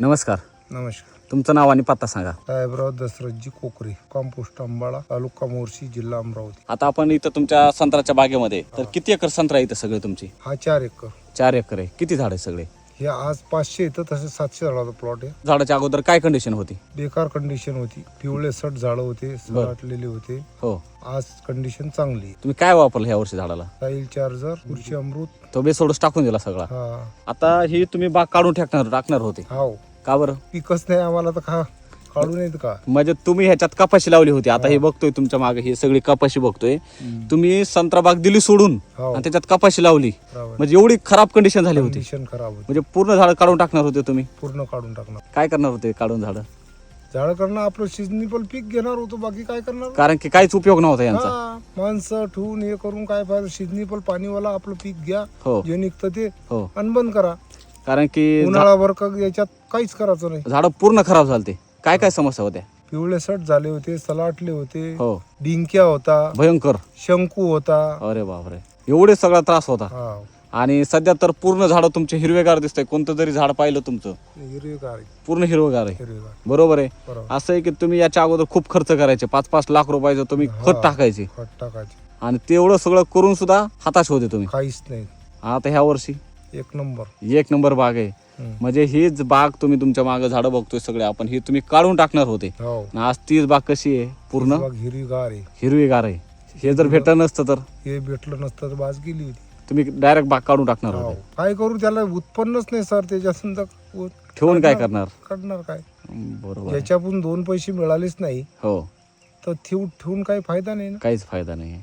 नमस्कार. नमस्कार. तुमचं नाव आणि पत्ता सांगा. साहेबराव दशरथजी कोकरे, कंपोस्ट अंबाळा, तालुका मोर्शी, जिल्हा अमरावती. आता आपण इथं तुमच्या संत्र्याच्या बागेमध्ये तर किती एकर संत्रा आहे इथं सगळे तुमची? हा 4 एकर. 4 एकर आहे. किती झाड आहे सगळे? हे आज 500 येतं, तसे 700 झाडाचा प्लॉट आहे. झाडाच्या अगोदर काय कंडिशन होती? बेकार कंडिशन होती, पिवळे सट झाडं होते, सलाटलेले होते. हो, आज कंडिशन चांगली आहे. तुम्ही काय वापरलं ह्या वर्षी झाडाला? साईल चार्जर, कृषी अमृत. तो बेसोडच टाकून दिला सगळा. हा आता ही तुम्ही बाग काढून टाकणार होते, हाव, का बरं? पिकच नाही आम्हाला तर काढून येत का? म्हणजे तुम्ही ह्याच्यात कपाशी लावली होती. आता हे बघतोय तुमच्या मागे ही सगळी कपाशी बघतोय. तुम्ही संत्रा बाग दिली सोडून हाव, आणि त्याच्यात कपाशी लावली, बरोबर. म्हणजे एवढी खराब कंडिशन झाली होती. कंडिशन खराब होती, म्हणजे पूर्ण झाड काढून टाकणार होते तुम्ही. पूर्ण काढून टाकणार. काय करणार होते काढून झाड? झाड करणं आपलं सिजनेबल पीक घेणार होतो, बाकी काय करणार? कारण की काहीच उपयोग नव्हता यांचा. हा, माणसं ठेवून हे करून काय फायदा? सिजनेबल पाणीवाला आपलं पीक घ्या, हो जे निघतं ते हो. आणि बंद करा. कारण की उन्हाळाभर का याच्यात काहीच करायचं नाही. झाड पूर्ण खराब झालते. काय काय समस्या होत्या? पिवळे सट झाले होते, सलाटले होते, हो, डिंक्या होता, भयंकर. शंकू होता. अरे बापरे, एवढे सगळा त्रास होता. हा, आणि सध्या तर पूर्ण झाड तुमचे हिरवेगार दिसतंय. कोणतं जरी झाड पाहिलं तुमचं हिरवीगार आहे, पूर्ण हिरवेगार आहे. हिरवीगार. बरोबर आहे. बरोबर. असं आहे की तुम्ही याच्या अगोदर खूप खर्च करायचे. 5-5 लाख रुपयाचं तुम्ही हा. खत टाकायचे खत टाकायचे, आणि तेवढं सगळं करून सुद्धा हताश होते तुम्ही. काहीच नाही. आता ह्या वर्षी एक नंबर. 1 नंबर बाग आहे. हम्म. म्हणजे हीच बाग तुम्ही तुमच्या मागे झाडं बघतोय सगळे आपण, ही तुम्ही काढून टाकणार होते. हो, आणि आज तीच बाग कशी आहे? पूर्ण बाग हिरवीगार आहे. हिरवीगार आहे. हे जर भेटलं नसतं तर हे भेटलं नसतं तर बाज गेली होती. तुम्ही डायरेक्ट बाग काढून टाकणार हो. होते. काय करू, त्याला उत्पन्नच नाही सर. त्याच्यातून ठेवून काय करणार? करणार काय? बरोबर आहे. ज्याच्यातून 2 पैसे मिळालेच नाही हो, तर ठेवून काही फायदा नाही ना. काहीच फायदा नाही.